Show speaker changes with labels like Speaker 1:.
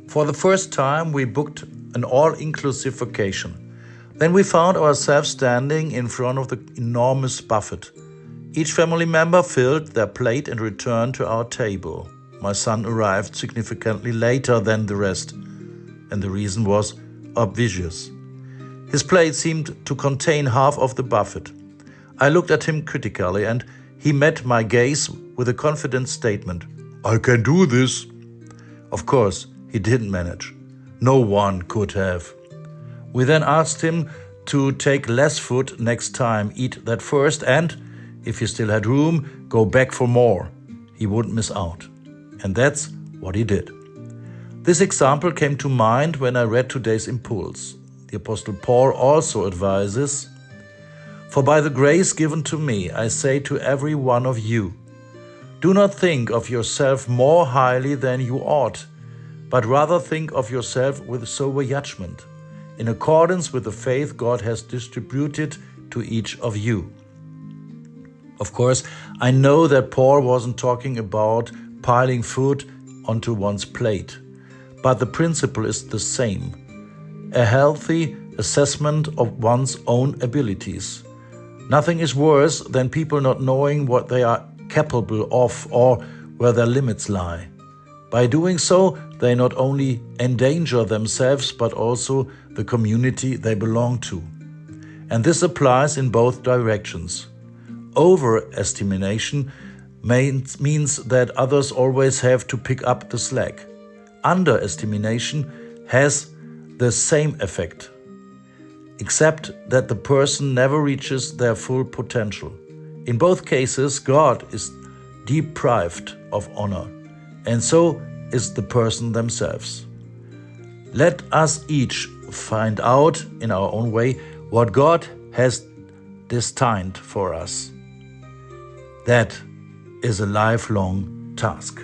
Speaker 1: For the first time, we booked an all-inclusive vacation. Then we found ourselves standing in front of the enormous buffet. Each family member filled their plate and returned to our table. My son arrived significantly later than the rest, and the reason was obvious. His plate seemed to contain half of the buffet. I looked at him critically, and he met my gaze with a confident statement. "I can do this." Of course, he didn't manage. No one could have. We then asked him to take less food next time, eat that first, and, if he still had room, go back for more. He wouldn't miss out. And that's what he did. This example came to mind when I read today's impulse. The Apostle Paul also advises, "For by the grace given to me, I say to every one of you, do not think of yourself more highly than you ought, but rather think of yourself with sober judgment, in accordance with the faith God has distributed to each of you." Of course, I know that Paul wasn't talking about piling food onto one's plate, but the principle is the same. A healthy assessment of one's own abilities. Nothing is worse than people not knowing what they are capable of or where their limits lie. By doing so, they not only endanger themselves but also the community they belong to. And this applies in both directions. Overestimation means that others always have to pick up the slack. Underestimation has the same effect, except that the person never reaches their full potential. In both cases, God is deprived of honor, and so is the person themselves. Let us each find out in our own way what God has destined for us. That is a lifelong task.